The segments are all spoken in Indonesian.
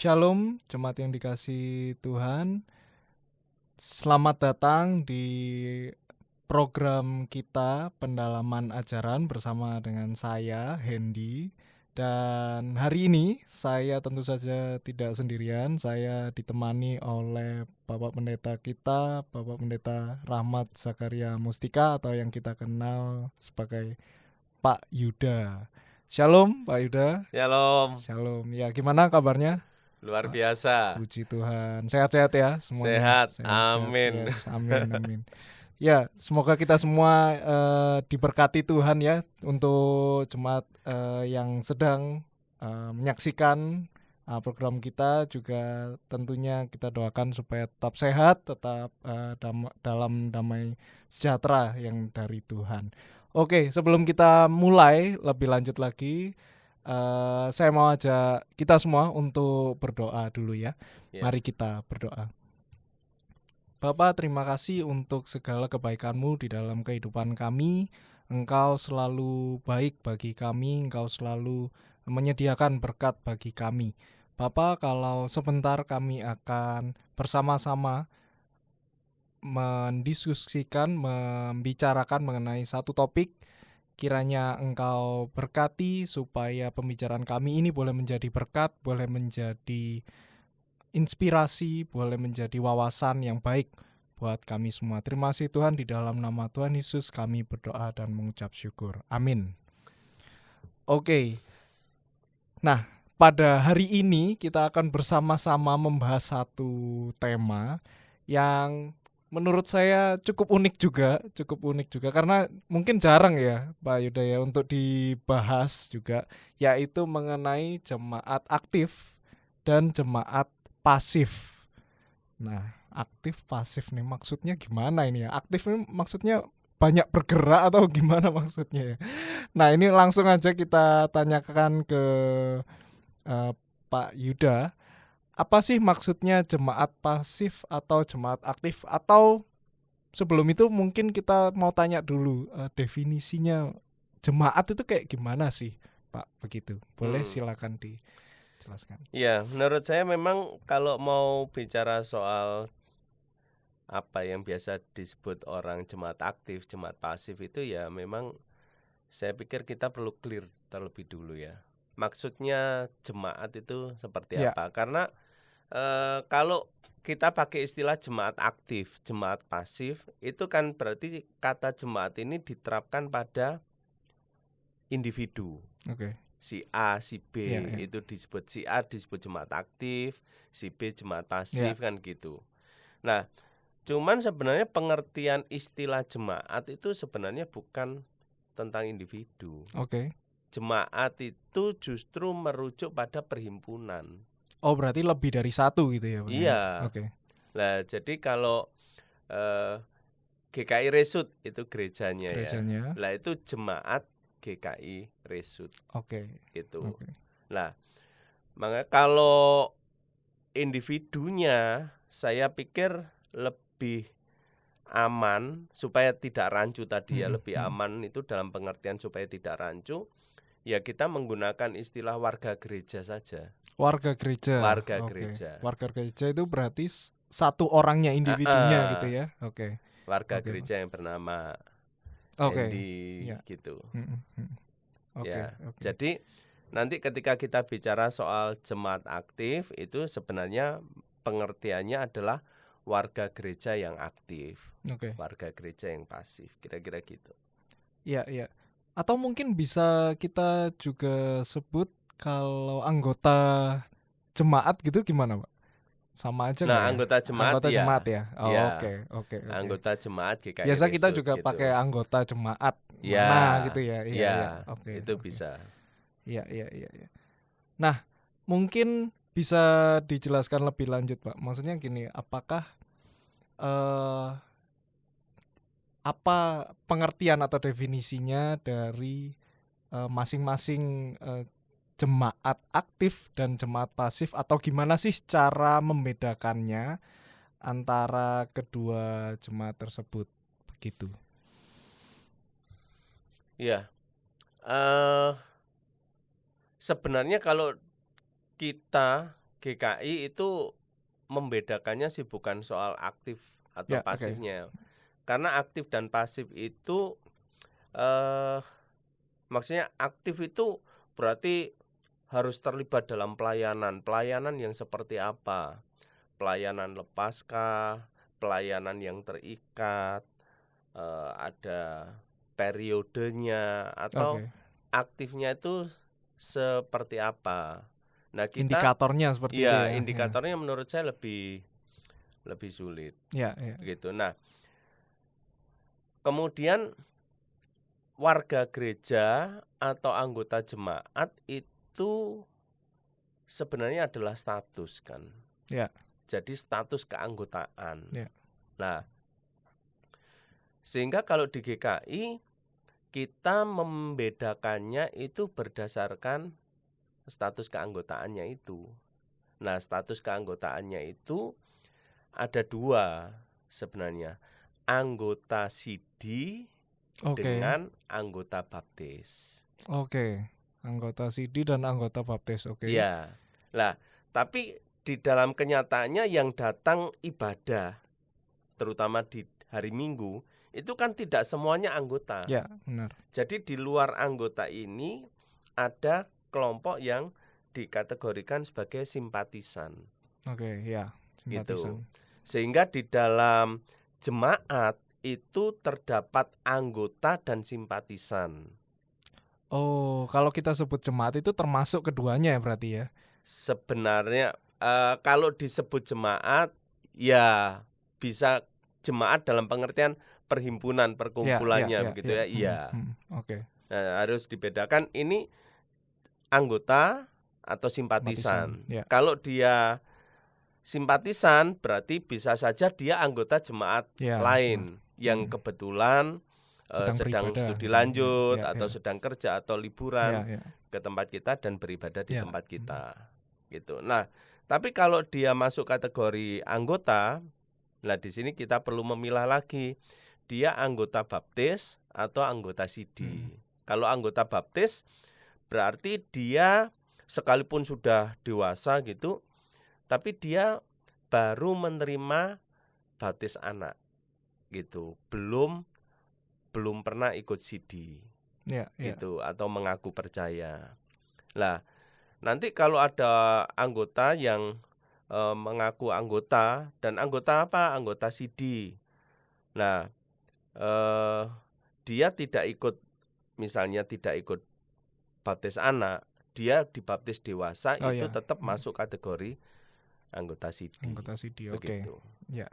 Shalom, jemaat yang dikasihi Tuhan. Selamat datang di program kita pendalaman ajaran bersama dengan saya, Hendy. Dan hari ini saya tentu saja tidak sendirian. Saya ditemani oleh Bapak Pendeta kita, Bapak Pendeta Rahmat Zakaria Mustika, atau yang kita kenal sebagai Pak Yuda. Shalom Pak Yuda. Shalom, Shalom. Ya, gimana kabarnya? luar biasa. Puji Tuhan. Sehat-sehat ya semuanya. Sehat, amin. Yes, amin. Ya, semoga kita semua diberkati Tuhan ya untuk jemaat yang sedang menyaksikan program kita. Juga tentunya kita doakan supaya tetap sehat, tetap dalam damai sejahtera yang dari Tuhan. Oke, sebelum kita mulai lebih lanjut lagi, saya mau ajak kita semua untuk berdoa dulu ya. Ya. Mari kita berdoa. Bapa, terima kasih untuk segala kebaikan-Mu di dalam kehidupan kami. Engkau selalu baik bagi kami, Engkau selalu menyediakan berkat bagi kami. Bapa, kalau sebentar kami akan bersama-sama mendiskusikan, membicarakan mengenai satu topik, kiranya Engkau berkati supaya pembicaraan kami ini boleh menjadi berkat, boleh menjadi inspirasi, boleh menjadi wawasan yang baik buat kami semua. Terima kasih Tuhan, di dalam nama Tuhan Yesus kami berdoa dan mengucap syukur. Amin. Oke. Nah, pada hari ini kita akan bersama-sama membahas satu tema yang menurut saya cukup unik juga karena mungkin jarang ya Pak Yuda ya untuk dibahas juga, yaitu mengenai jemaat aktif dan jemaat pasif. Nah, aktif pasif nih maksudnya gimana ini ya? Aktif ini maksudnya banyak bergerak atau gimana maksudnya ya? Nah, ini langsung aja kita tanyakan ke Pak Yuda. Apa sih maksudnya jemaat pasif atau jemaat aktif? Atau sebelum itu mungkin kita mau tanya dulu definisinya jemaat itu kayak gimana sih, Pak? Begitu. Boleh silakan dijelaskan. Ya, menurut saya memang kalau mau bicara soal apa yang biasa disebut orang jemaat aktif, jemaat pasif itu ya memang saya pikir kita perlu clear terlebih dulu ya. Maksudnya jemaat itu seperti apa? Karena kalau kita pakai istilah jemaat aktif, jemaat pasif, itu kan berarti kata jemaat ini diterapkan pada individu. Oke. Si A, si B itu disebut, si A disebut jemaat aktif, si B jemaat pasif kan gitu. Nah, cuman sebenarnya pengertian istilah jemaat itu sebenarnya bukan tentang individu. Oke. Jemaat itu justru merujuk pada perhimpunan. Oh, berarti lebih dari satu gitu ya, Pak? Iya. Oke. Nah, jadi kalau GKI Resut itu gerejanya ya. Lah itu jemaat GKI Resut. Oke. Gitu. Nah, makanya kalau individunya saya pikir lebih aman supaya tidak rancu tadi ya, lebih aman itu dalam pengertian supaya tidak rancu. Ya kita menggunakan istilah warga gereja saja. Warga gereja. Warga gereja. Warga gereja itu berarti satu orangnya, individunya gitu ya. Oke. Warga gereja yang bernama Hendy gitu. Oke. Jadi nanti ketika kita bicara soal jemaat aktif itu sebenarnya pengertiannya adalah warga gereja yang aktif. Warga gereja yang pasif, kira-kira gitu. Iya. Atau mungkin bisa kita juga sebut kalau anggota jemaat gitu gimana, Pak? Sama aja nggak ya? Anggota jemaat ya. Oh, oke. Anggota jemaat GKI Biasa kita Resut juga gitu. pakai anggota jemaat mana gitu ya. Iya. Oke. Itu bisa. Iya. Nah, mungkin bisa dijelaskan lebih lanjut, Pak. Maksudnya gini, apakah apa pengertian atau definisinya dari masing-masing jemaat aktif dan jemaat pasif, atau gimana sih cara membedakannya antara kedua jemaat tersebut begitu? Ya, sebenarnya kalau kita GKI itu membedakannya sih bukan soal aktif atau Ya, oke. pasifnya. Karena aktif dan pasif itu eh maksudnya aktif itu berarti harus terlibat dalam pelayanan. Pelayanan yang seperti apa? Pelayanan lepaskah, pelayanan yang terikat, ada periodenya atau Oke. aktifnya itu seperti apa. Nah, kita Indikatornya seperti itu ya. indikatornya menurut saya lebih sulit Ya, ya. gitu. Nah, kemudian warga gereja atau anggota jemaat itu sebenarnya adalah status kan. Ya. Jadi status keanggotaan. Ya. Nah, sehingga kalau di GKI kita membedakannya itu berdasarkan status keanggotaannya itu. Nah, status keanggotaannya itu ada 2 sebenarnya. Anggota CD Oke. dengan anggota baptis. Oke. Anggota CD dan anggota baptis. Oke. Iya. Lah, tapi di dalam kenyataannya yang datang ibadah, terutama di hari Minggu, itu kan tidak semuanya anggota. Ya, benar. Jadi di luar anggota ini ada kelompok yang dikategorikan sebagai simpatisan. Oke, ya. Gitu. Simpatisan. Sehingga di dalam jemaat itu terdapat anggota dan simpatisan. Oh, kalau kita sebut jemaat itu termasuk keduanya ya berarti ya? Sebenarnya kalau disebut jemaat ya bisa jemaat dalam pengertian perhimpunan, perkumpulannya begitu ya. Iya. Oke. Nah, harus dibedakan ini anggota atau simpatisan. Ya. Kalau dia simpatisan berarti bisa saja dia anggota jemaat lain yang kebetulan sedang beribadah, studi lanjut ya, atau sedang kerja atau liburan ya. ke tempat kita dan beribadah di tempat kita. Gitu. Nah, tapi kalau dia masuk kategori anggota, nah di sini kita perlu memilah lagi dia anggota baptis atau anggota CD. Kalau anggota baptis berarti dia sekalipun sudah dewasa gitu, tapi dia baru menerima baptis anak gitu, belum pernah ikut CD gitu atau mengaku percaya. Lah, nanti kalau ada anggota yang mengaku anggota dan anggota apa? Anggota CD. Nah, dia tidak ikut, misalnya tidak ikut baptis anak, dia dibaptis dewasa itu tetap masuk kategori anggota CD. Anggota CD, oke. Ya.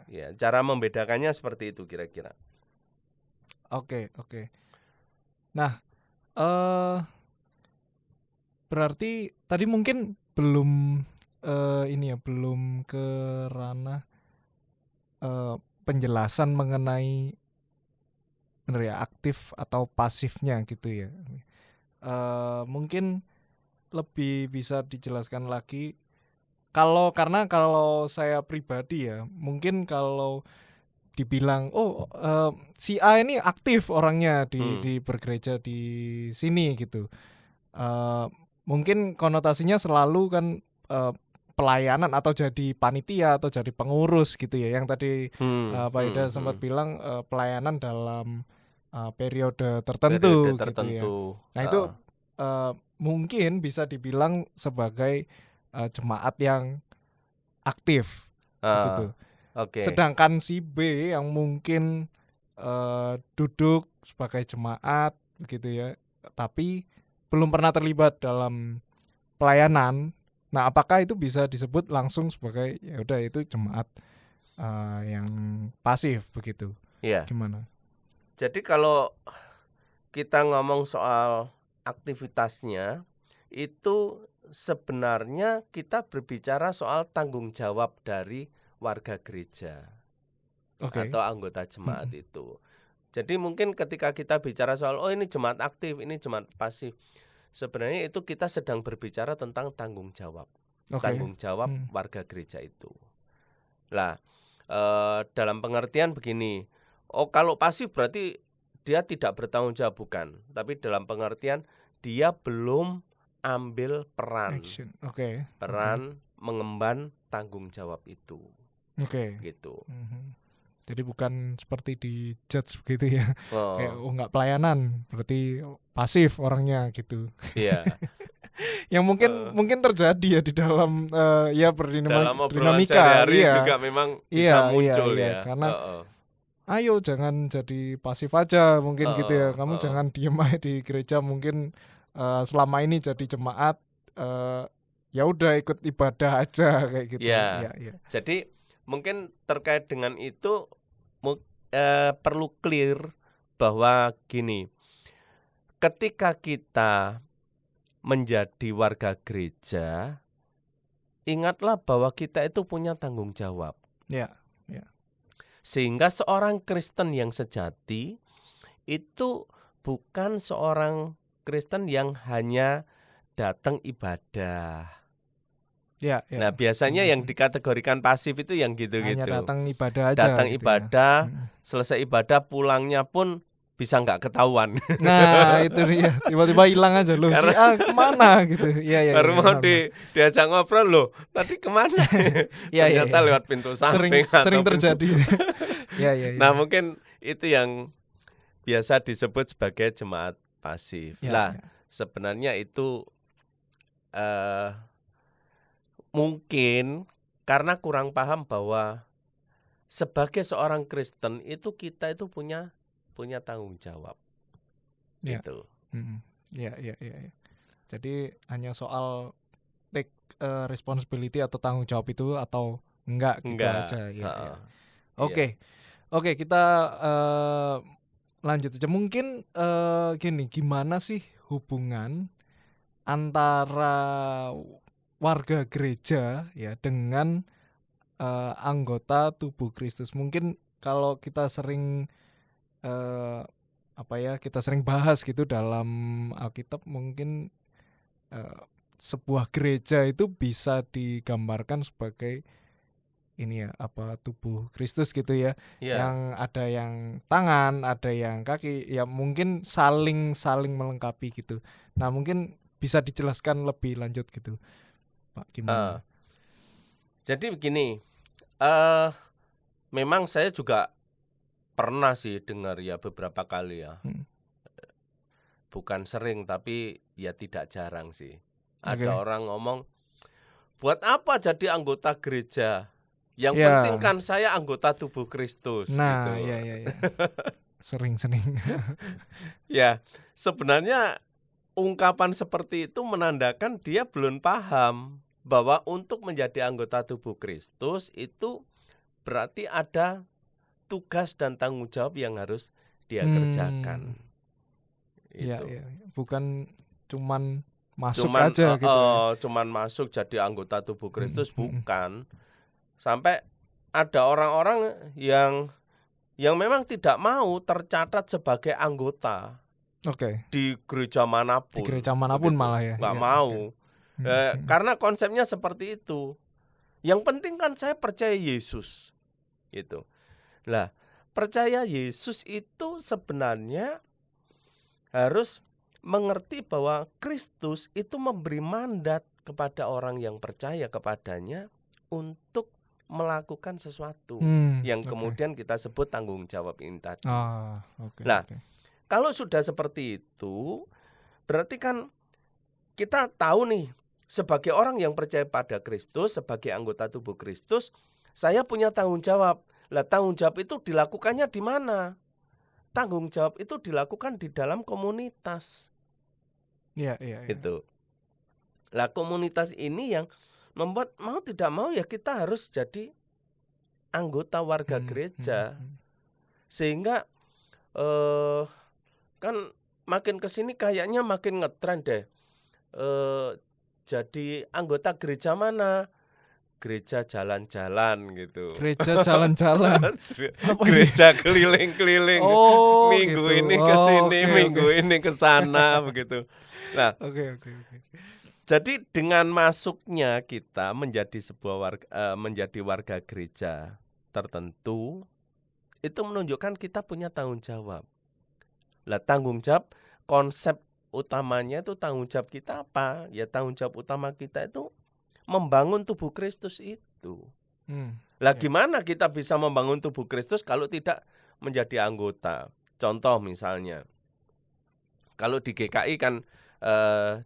Ya, cara membedakannya seperti itu kira-kira. Oke. Nah, berarti tadi mungkin belum belum ke ranah penjelasan mengenai benar ya aktif atau pasifnya gitu ya. Mungkin lebih bisa dijelaskan lagi karena kalau saya pribadi ya, mungkin kalau dibilang si A ini aktif orangnya di bergereja di sini gitu, mungkin konotasinya selalu kan pelayanan atau jadi panitia atau jadi pengurus gitu ya, yang tadi Pak Ida sempat bilang pelayanan dalam periode tertentu gitu ya. Nah itu mungkin bisa dibilang sebagai jemaat yang aktif gitu. Sedangkan si B yang mungkin duduk sebagai jemaat begitu ya, tapi belum pernah terlibat dalam pelayanan. Nah, apakah itu bisa disebut langsung sebagai ya udah itu jemaat yang pasif begitu? Iya. Gimana? Jadi kalau kita ngomong soal aktivitasnya itu sebenarnya kita berbicara soal tanggung jawab dari warga gereja atau anggota jemaat itu. Jadi mungkin ketika kita bicara soal ini jemaat aktif, ini jemaat pasif, sebenarnya itu kita sedang berbicara tentang tanggung jawab. Tanggung jawab warga gereja itu. Lah, dalam pengertian begini, kalau pasif berarti dia tidak bertanggung jawab, bukan. Tapi dalam pengertian dia belum ambil peran. mengemban tanggung jawab itu, Oke. gitu. Jadi bukan seperti di judge begitu ya. Kayak Oh, nggak pelayanan, berarti pasif orangnya gitu. iya. Yang mungkin terjadi ya di dalam ya Dalam obrolan dinamika. sehari-hari Iya. juga memang bisa muncul Iya. ya. Karena Heeh, ayo jangan jadi pasif aja mungkin gitu ya. heeh, Kamu heeh. jangan diem aja di gereja mungkin selama ini jadi jemaat ya udah ikut ibadah aja kayak gitu. Ya, Iya. jadi mungkin terkait dengan itu perlu clear bahwa gini, ketika kita menjadi warga gereja, ingatlah bahwa kita itu punya tanggung jawab. Iya. Sehingga seorang Kristen yang sejati itu bukan seorang Kristen yang hanya datang ibadah. Iya. Nah, biasanya yang dikategorikan pasif itu yang Hanya gitu-gitu. datang ibadah aja. Datang gitu ya. ibadah, selesai ibadah pulangnya pun bisa nggak ketahuan. Nah itu dia tiba-tiba hilang aja loh. Si A kemana gitu. Iya. Baru mau benar. diajak ngobrol loh. Tadi kemana? Iya. Ternyata lewat pintu samping Sering atau pintu. terjadi. Iya. Nah, mungkin itu yang biasa disebut sebagai jemaat pasif. Ya, Lah, ya. sebenarnya itu mungkin karena kurang paham bahwa sebagai seorang Kristen itu kita itu punya tanggung jawab. Ya. Gitu. Iya. Jadi hanya soal take responsibility atau tanggung jawab itu atau enggak gitu aja. Ya. Oke, kita lanjut aja. Mungkin gini, gimana sih hubungan antara warga gereja ya dengan anggota tubuh Kristus? Mungkin kalau kita sering kita sering bahas gitu dalam Alkitab, mungkin sebuah gereja itu bisa digambarkan sebagai ini ya, tubuh Kristus gitu ya. Yang ada yang tangan, ada yang kaki, ya mungkin saling melengkapi gitu. Nah, mungkin bisa dijelaskan lebih lanjut gitu, Pak, gimana? Jadi begini, memang saya juga pernah sih dengar ya beberapa kali ya. Bukan sering tapi ya tidak jarang sih. Ada orang ngomong, buat apa jadi anggota gereja? Yang penting kan saya anggota tubuh Kristus. Nah, gitu. iya. Sering. Ya, sebenarnya ungkapan seperti itu menandakan dia belum paham bahwa untuk menjadi anggota tubuh Kristus itu berarti ada tugas dan tanggung jawab yang harus dia kerjakan. Iya. Bukan cuman masuk aja gitu. Cuman masuk jadi anggota tubuh Kristus, bukan. Sampai ada orang-orang yang memang tidak mau tercatat sebagai anggota. Di gereja manapun. Di gereja manapun begitu. Malah ya. Nggak mau. Karena konsepnya seperti itu. Yang penting kan saya percaya Yesus. Gitu. Lah, percaya Yesus itu sebenarnya harus mengerti bahwa Kristus itu memberi mandat kepada orang yang percaya kepadanya untuk melakukan sesuatu yang kemudian kita sebut tanggung jawab ini tadi. Kalau sudah seperti itu, berarti kan kita tahu nih, sebagai orang yang percaya pada Kristus, sebagai anggota tubuh Kristus, saya punya tanggung jawab. Lah, tanggung jawab itu dilakukannya di mana? Tanggung jawab itu dilakukan di dalam komunitas. Iya. Gitu. Lah, komunitas ini yang membuat mau tidak mau ya kita harus jadi anggota warga gereja. Sehingga kan makin kesini kayaknya makin ngetren deh. Jadi anggota gereja mana? Gereja jalan-jalan gitu. Gereja jalan-jalan. Gereja keliling-keliling. Minggu gitu. ini ke sini, minggu ini ke sana begitu. Nah, Oke. Jadi dengan masuknya kita menjadi menjadi warga gereja tertentu, itu menunjukkan kita punya tanggung jawab. Lah, tanggung jawab, konsep utamanya itu tanggung jawab kita apa? Ya, tanggung jawab utama kita itu membangun tubuh Kristus itu. Lah gimana kita bisa membangun tubuh Kristus kalau tidak menjadi anggota? Contoh misalnya, kalau di GKI kan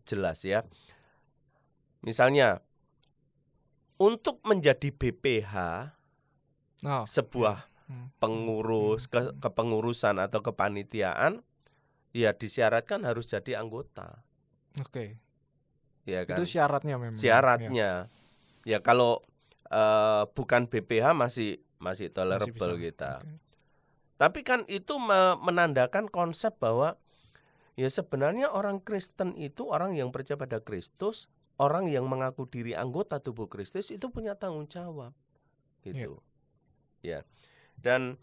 jelas ya. Misalnya untuk menjadi BPH sebuah pengurus kepengurusan atau kepanitiaan, ya disyaratkan harus jadi anggota. Oke. Ya kan? Itu syaratnya memang. Syaratnya. Ya kalau bukan BPH masih tolerable bisa. kita. Okay. Tapi kan itu menandakan konsep bahwa ya sebenarnya orang Kristen itu orang yang percaya pada Kristus, orang yang mengaku diri anggota tubuh Kristus itu punya tanggung jawab. Gitu. Ya. Dan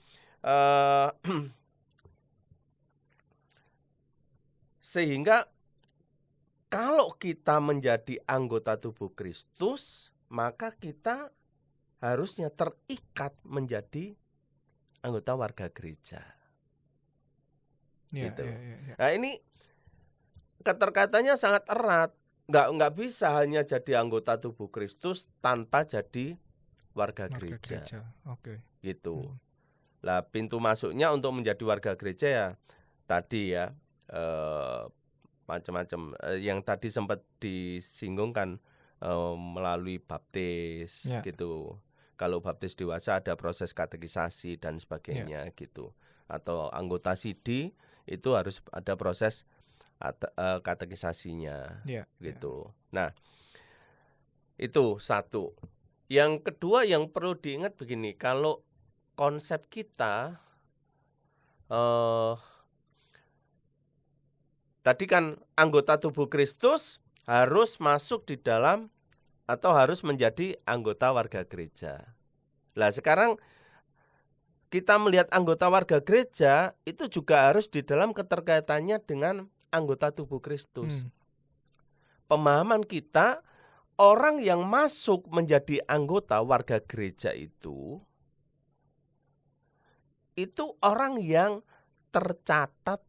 sehingga kalau kita menjadi anggota tubuh Kristus, maka kita harusnya terikat menjadi anggota warga gereja. Gitu. Nah ini keterkaitannya sangat erat. Nggak bisa hanya jadi anggota tubuh Kristus tanpa jadi warga gereja. Oke. Gitu. Lah pintu masuknya untuk menjadi warga gereja ya tadi ya macam-macam yang tadi sempat disinggung kan melalui baptis gitu. Kalau baptis dewasa ada proses katekisasi dan sebagainya gitu. Atau anggota CD itu harus ada proses katekisasinya gitu. Nah, itu satu. Yang kedua yang perlu diingat begini, kalau konsep kita tadi kan anggota tubuh Kristus harus masuk di dalam atau harus menjadi anggota warga gereja. Lah sekarang kita melihat anggota warga gereja itu juga harus di dalam keterkaitannya dengan anggota tubuh Kristus. Pemahaman kita, orang yang masuk menjadi anggota warga gereja itu orang yang tercatat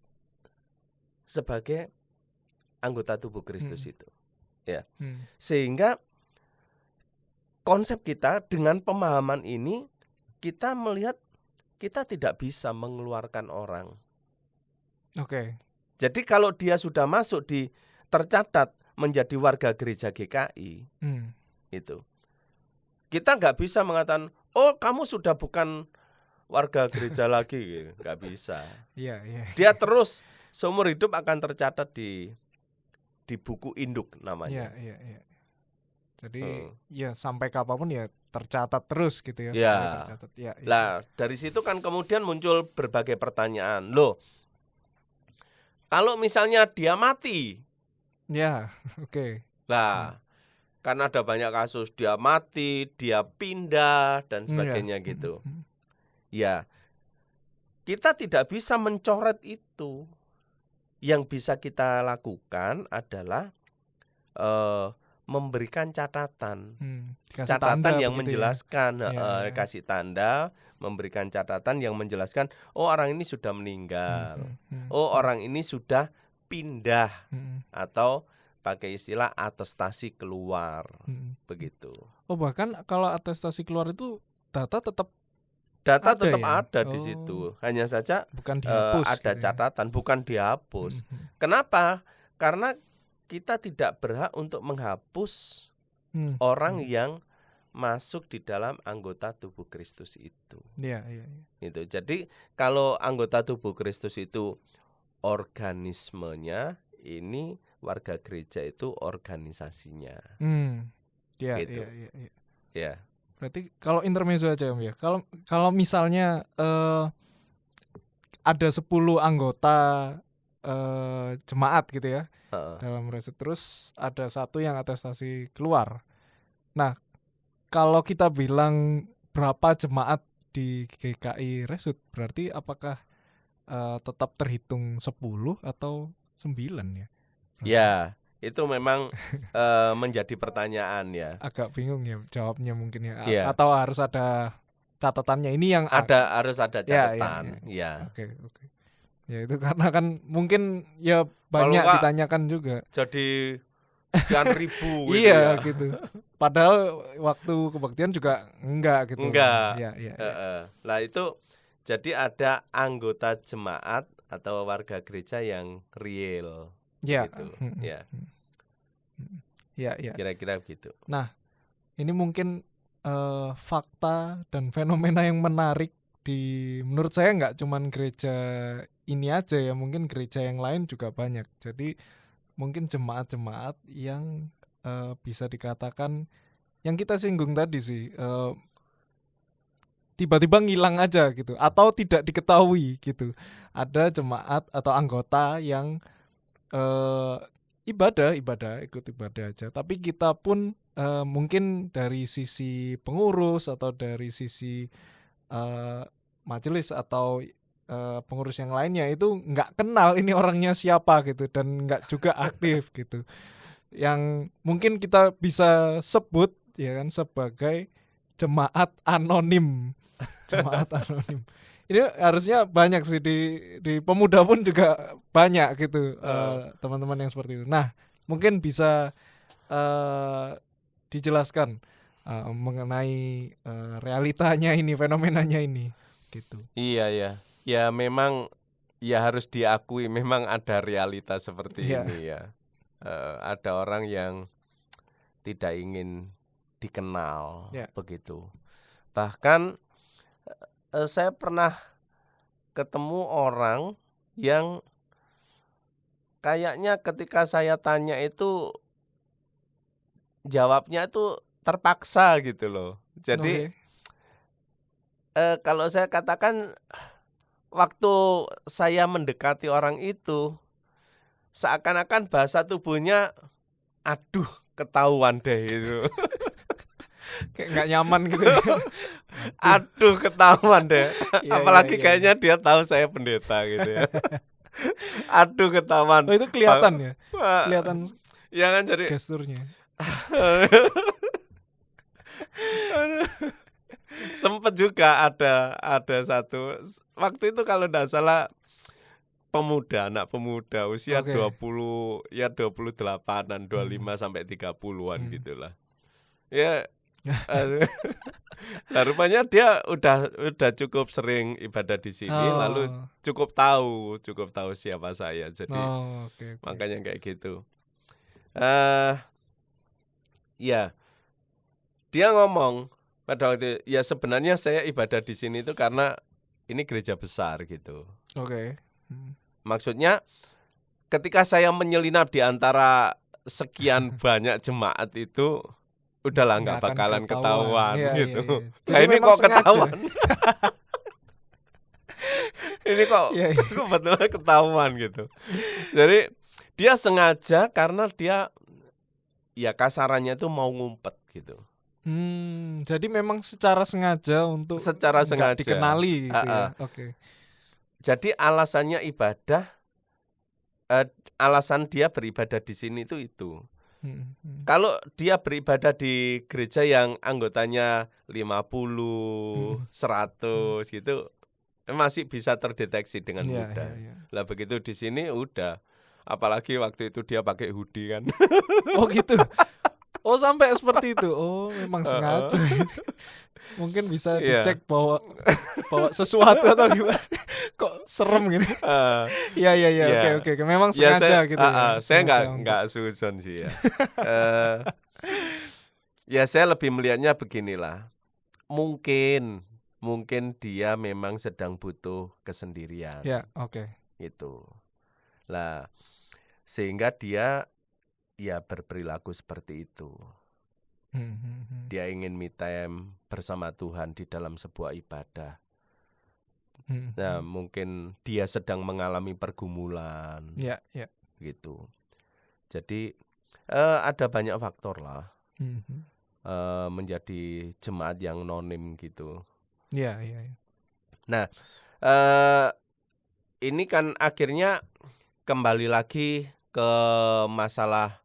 sebagai anggota tubuh Kristus itu. Ya. Sehingga konsep kita dengan pemahaman ini kita melihat kita tidak bisa mengeluarkan orang. Oke. Jadi kalau dia sudah masuk tercatat menjadi warga gereja GKI, itu kita nggak bisa mengatakan, oh kamu sudah bukan warga gereja lagi, nggak bisa. Dia terus seumur hidup akan tercatat di buku induk namanya. Jadi ya sampai kapanpun ya tercatat terus gitu ya. Tercatat. Lah dari situ kan kemudian muncul berbagai pertanyaan. Loh, kalau misalnya dia mati, Lah kan ada banyak kasus dia mati, dia pindah dan sebagainya gitu. Ya, kita tidak bisa mencoret itu. Yang bisa kita lakukan adalah memberikan catatan, catatan yang menjelaskan, kasih tanda, memberikan catatan yang menjelaskan, oh orang ini sudah meninggal, oh orang ini sudah pindah, atau pakai istilah atestasi keluar, begitu. Oh bahkan kalau atestasi keluar itu data tetap ada di situ, hanya saja bukan dihapus, ada catatan, bukan dihapus. Kenapa? Karena kita tidak berhak untuk menghapus orang yang masuk di dalam anggota tubuh Kristus itu. Itu. Jadi kalau anggota tubuh Kristus itu organismenya, ini warga gereja itu organisasinya. Gitu. Ya. Berarti kalau intermezzo aja Om ya. Kalau misalnya ada 10 anggota jemaat gitu ya. Dalam resut, terus ada satu yang atestasi keluar. Nah, kalau kita bilang berapa jemaat di GKI Resut, berarti apakah tetap terhitung 10 atau 9 ya? Berarti. Ya, itu memang menjadi pertanyaan ya. Agak bingung ya jawabnya mungkin ya. Atau harus ada catatannya ini yang harus ada catatan. Ya. Oke. Ya itu karena kan mungkin ya banyak ditanyakan juga. Jadi sekian ribu gitu. Iya gitu. Padahal waktu kebaktian juga enggak gitu. Enggak. Ya, ya, ya. Heeh. Lah itu jadi ada anggota jemaat atau warga gereja yang real Ya. gitu. Mm, Ya, mm, mm. Ya, ya. kira-kira begitu. Nah, ini mungkin fakta dan fenomena yang menarik menurut saya nggak cuman gereja ini aja ya, mungkin gereja yang lain juga banyak. Jadi mungkin jemaat-jemaat yang bisa dikatakan yang kita singgung tadi sih, tiba-tiba ngilang aja gitu atau tidak diketahui gitu. Ada jemaat atau anggota yang ikut ibadah aja, tapi kita pun mungkin dari sisi pengurus atau dari sisi majelis atau pengurus yang lainnya itu nggak kenal ini orangnya siapa gitu dan nggak juga aktif gitu, yang mungkin kita bisa sebut ya kan sebagai jemaat anonim. Jemaat anonim ini harusnya banyak sih di pemuda pun juga banyak gitu teman-teman yang seperti itu. Nah, mungkin bisa dijelaskan mengenai realitanya ini, fenomenanya ini gitu. Iya ya. Ya memang ya harus diakui memang ada realita seperti Iya. ini ya. Ada orang yang tidak ingin dikenal Ya. begitu. Bahkan saya pernah ketemu orang yang kayaknya ketika saya tanya itu jawabnya itu terpaksa gitu loh. Jadi Oke. kalau saya katakan waktu saya mendekati orang itu seakan-akan bahasa tubuhnya aduh ketahuan deh itu. Kayak nggak nyaman gitu ya. Aduh ketahuan deh. Iya, Apalagi iya, iya. kayaknya dia tahu saya pendeta gitu ya. Aduh ketahuan. Oh, itu kelihatan ya? Kelihatan Ya kan jadi gesturnya. Sempet juga ada satu waktu itu kalau enggak salah anak pemuda usia Oke. 28-an, 25 sampai 30-an gitulah. Ya nah, rupanya dia udah cukup sering ibadah di sini, lalu cukup tahu siapa saya. Jadi okay. makanya kayak gitu. Ya, dia ngomong pada waktu ya sebenarnya saya ibadah di sini itu karena ini gereja besar gitu. Oke. Maksudnya ketika saya menyelinap di antara sekian banyak jemaat itu udahlah nggak bakalan ketahuan gitu. Iya. Nah ini kok ketahuan. Ini kok kebetulan ketahuan gitu. Jadi dia sengaja karena dia ya kasarannya itu mau ngumpet gitu. Jadi memang secara sengaja untuk nggak dikenali gitu ya. Oke. Jadi alasannya ibadah, alasan dia beribadah di sini itu. Kalau dia beribadah di gereja yang anggotanya 50, 100 gitu, masih bisa terdeteksi dengan mudah. Lah begitu di sini udah, apalagi waktu itu dia pakai hoodie kan. Oh gitu. Oh sampai seperti itu. Oh memang sengaja. Mungkin bisa dicek bawa sesuatu atau gimana. Kok serem gini. Iya. Oke. Memang sengaja gitu ya. Saya enggak suzon sih ya. Ya saya lebih melihatnya beginilah. Mungkin dia memang sedang butuh kesendirian. Ya, oke. Itu. Lah sehingga dia ya berperilaku seperti itu. Dia ingin me time bersama Tuhan di dalam sebuah ibadah. Nah, mungkin dia sedang mengalami pergumulan. Ya. Gitu. Jadi ada banyak faktor lah. Menjadi jemaat yang nonim gitu. Iya. Nah, ini kan akhirnya kembali lagi ke masalah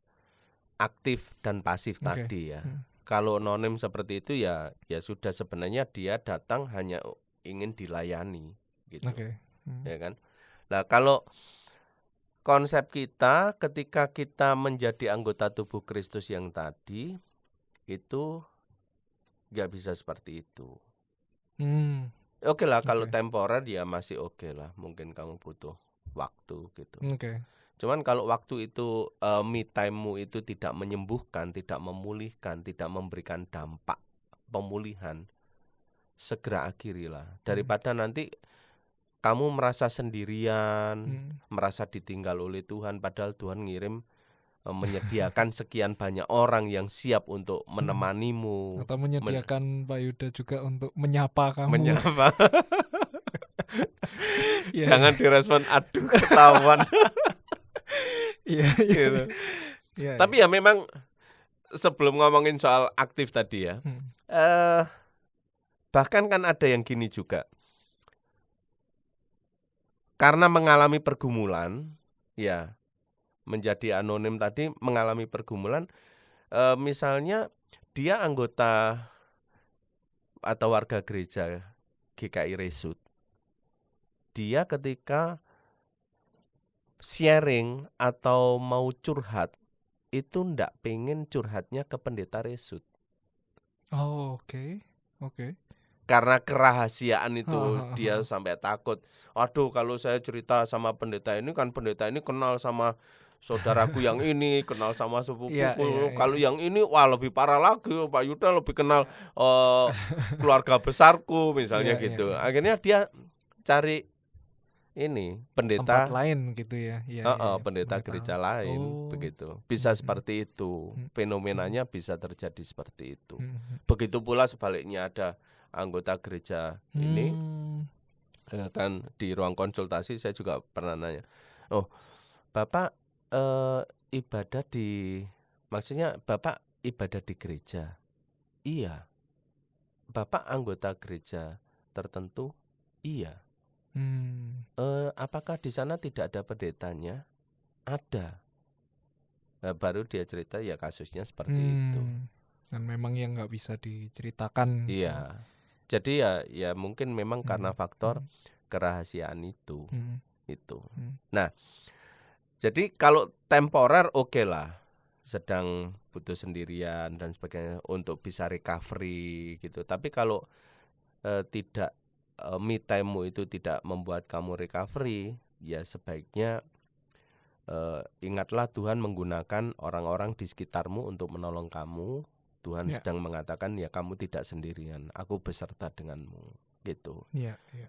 aktif dan pasif tadi ya. Kalau nonim seperti itu ya sudah sebenarnya dia datang hanya ingin dilayani gitu. Ya kan? Nah, kalau konsep kita ketika kita menjadi anggota tubuh Kristus yang tadi itu nggak bisa seperti itu. Oke lah kalau Oke. temporer ya masih oke lah, mungkin kamu butuh waktu gitu. Oke. Cuman kalau waktu itu me time-mu itu tidak menyembuhkan, tidak memulihkan, tidak memberikan dampak pemulihan, segera akhirilah. Daripada nanti kamu merasa sendirian, merasa ditinggal oleh Tuhan, padahal Tuhan ngirim menyediakan sekian banyak orang yang siap untuk menemanimu, Atau menyediakan Pak Yuda juga untuk menyapa kamu. menyapa. Iya, Jangan direspon, aduh ketahuan. Iya, Gitu. iya. Tapi ya memang sebelum ngomongin soal aktif tadi ya, bahkan kan ada yang gini juga. Karena mengalami pergumulan, ya menjadi anonim tadi mengalami pergumulan, misalnya dia anggota atau warga gereja GKI Resut. Dia ketika sharing atau mau curhat, itu ndak pengen curhatnya ke pendeta Resut. Oh, oke. Karena kerahasiaan itu dia sampai takut. Aduh, kalau saya cerita sama pendeta ini kan pendeta ini kenal sama saudaraku yang ini, kenal sama sepupuku. Iya. Kalau yang ini wah lebih parah lagi, Pak Yuda lebih kenal keluarga besarku misalnya Iya, gitu. iya. Akhirnya dia cari ini pendeta Tempat lain gitu ya. Iya. pendeta gereja lain begitu. Bisa seperti itu. Fenomenanya bisa terjadi seperti itu. Begitu pula sebaliknya ada anggota gereja ini kan di ruang konsultasi saya juga pernah nanya, oh Bapak ibadah di, maksudnya Bapak ibadah di gereja? Iya. Bapak anggota gereja tertentu? Iya. Apakah di sana tidak ada pendetanya? Ada. Nah, baru dia cerita ya kasusnya seperti itu. Dan memang yang nggak bisa diceritakan. Iya. Jadi ya mungkin memang karena faktor kerahasiaan itu. Nah, jadi kalau temporer oke lah, sedang butuh sendirian dan sebagainya untuk bisa recovery gitu. Tapi kalau tidak me time-mu itu tidak membuat kamu recovery, ya sebaiknya ingatlah Tuhan menggunakan orang-orang di sekitarmu untuk menolong kamu. Tuhan sedang mengatakan ya kamu tidak sendirian, aku beserta denganmu gitu.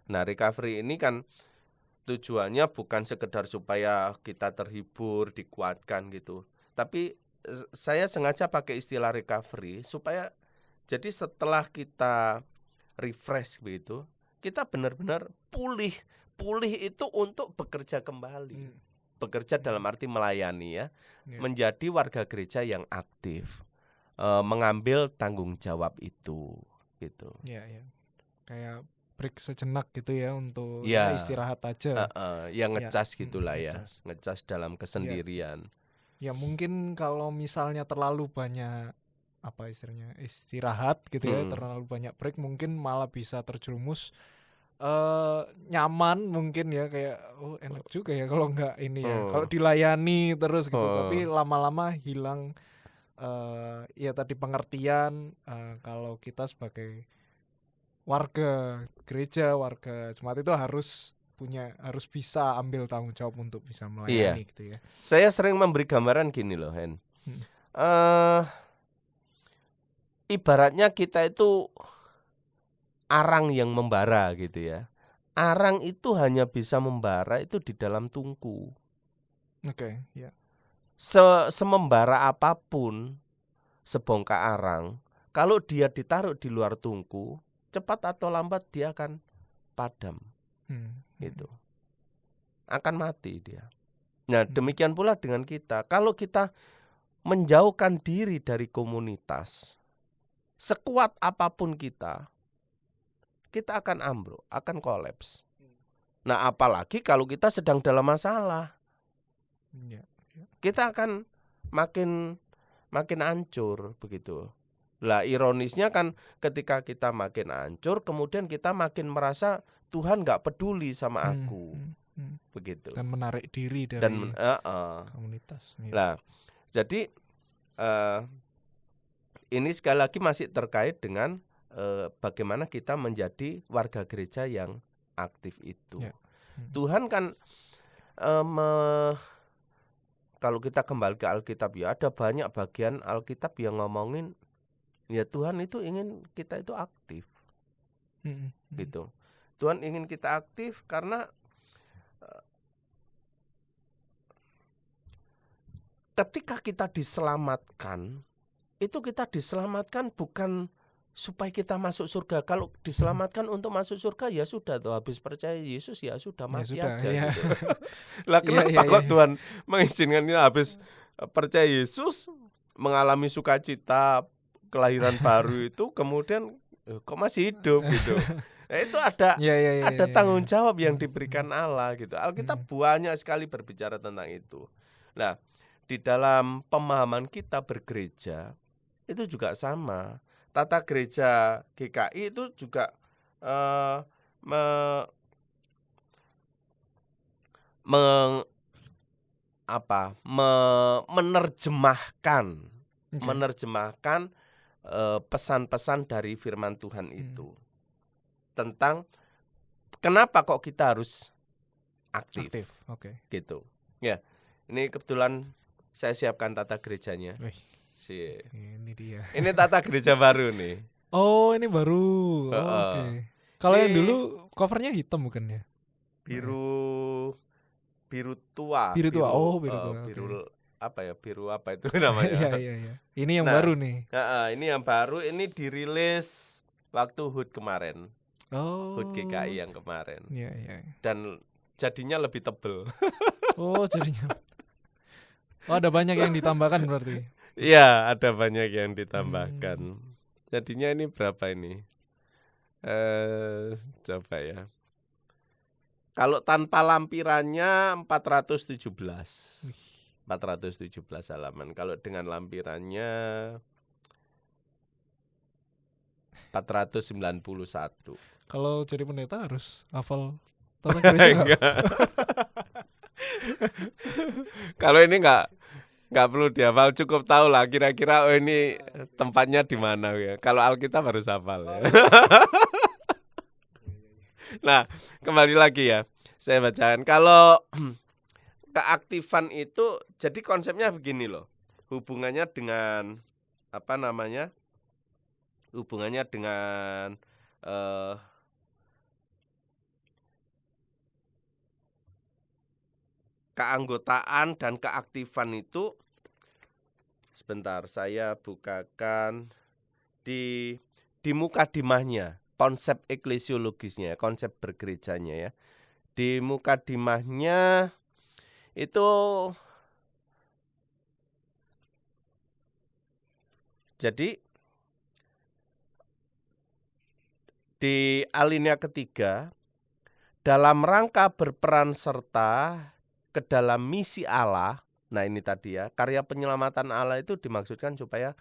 Nah recovery ini kan tujuannya bukan sekedar supaya kita terhibur, dikuatkan gitu. Tapi saya sengaja pakai istilah recovery supaya jadi setelah kita refresh begitu, kita benar-benar pulih itu untuk bekerja kembali. Bekerja dalam arti melayani ya, menjadi warga gereja yang aktif. Mengambil tanggung jawab itu gitu. Kayak break sejenak gitu ya untuk istirahat aja. Yang ngecas gitulah ya, ngecas dalam kesendirian. Ya mungkin kalau misalnya terlalu banyak apa istilahnya istirahat gitu ya, terlalu banyak break mungkin malah bisa terjerumus nyaman mungkin ya, kayak enak juga ya kalau enggak ini ya, kalau dilayani terus gitu, tapi lama-lama hilang ya tadi pengertian kalau kita sebagai warga gereja, warga jemaat itu harus bisa ambil tanggung jawab untuk bisa melayani gitu ya. Saya sering memberi gambaran gini loh, Hen. Ibaratnya kita itu arang yang membara gitu ya. Arang itu hanya bisa membara itu di dalam tungku. Semembara apapun sebongkah arang, kalau dia ditaruh di luar tungku, cepat atau lambat dia akan padam. Gitu. Akan mati dia. Nah, demikian pula dengan kita. Kalau kita menjauhkan diri dari komunitas, sekuat apapun kita akan ambruk, akan kolaps. Nah, apalagi kalau kita sedang dalam masalah. Kita akan makin hancur begitu. Lah ironisnya kan ketika kita makin hancur, kemudian kita makin merasa Tuhan nggak peduli sama aku, begitu. Dan menarik diri dari komunitas. Lah, jadi ini sekali lagi masih terkait dengan bagaimana kita menjadi warga gereja yang aktif itu. Ya. Tuhan kan kalau kita kembali ke Alkitab ya, ada banyak bagian Alkitab yang ngomongin ya Tuhan itu ingin kita itu aktif. Gitu. Tuhan ingin kita aktif karena ketika kita diselamatkan, itu kita diselamatkan bukan supaya kita masuk surga. Kalau diselamatkan untuk masuk surga ya sudah tuh, habis percaya Yesus ya sudah mati sudah, aja ya. gitu. Lah kenapa kok Tuhan mengizinkan kita habis percaya Yesus mengalami sukacita kelahiran baru itu kemudian kok masih hidup gitu. Nah, itu ada tanggung jawab yang diberikan Allah gitu. Alkitab banyak sekali berbicara tentang itu. Nah, di dalam pemahaman kita bergereja itu juga sama. Tata gereja GKI itu juga menerjemahkan pesan-pesan dari firman Tuhan itu tentang kenapa kok kita harus aktif. Gitu. Ya, ini kebetulan saya siapkan tata gerejanya. Ini dia. Ini tata gereja baru nih. Oh, ini baru. Oke. Kalau yang dulu covernya hitam bukan ya? Biru tua. Biru tua. Biru apa itu namanya? Iya. Ini yang baru nih. Ini yang baru. Ini dirilis waktu HUT kemarin. HUT GKI yang kemarin. Iya. Dan jadinya lebih tebel. Jadinya. Ada banyak yang ditambahkan berarti. Iya, ada banyak yang ditambahkan. Jadinya ini berapa ini? Coba ya. Kalau tanpa lampirannya 417 halaman. Kalau dengan lampirannya 491. Kalau jadi pendeta harus hafal tata gereja. Kalau ini enggak perlu dihafal, cukup tahu lah kira-kira ini tempatnya di mana ya. Kalau Alkitab harus hafal ya. Nah, kembali lagi ya. Saya bacakan. Kalau keaktifan itu jadi konsepnya begini loh. Hubungannya dengan Hubungannya dengan keanggotaan dan keaktifan itu, sebentar saya bukakan di mukadimahnya, konsep eklesiologisnya, konsep bergerejanya ya. Di mukadimahnya itu jadi di alinea ketiga, dalam rangka berperan serta ke dalam misi Allah. Nah ini tadi ya, karya penyelamatan Allah itu dimaksudkan supaya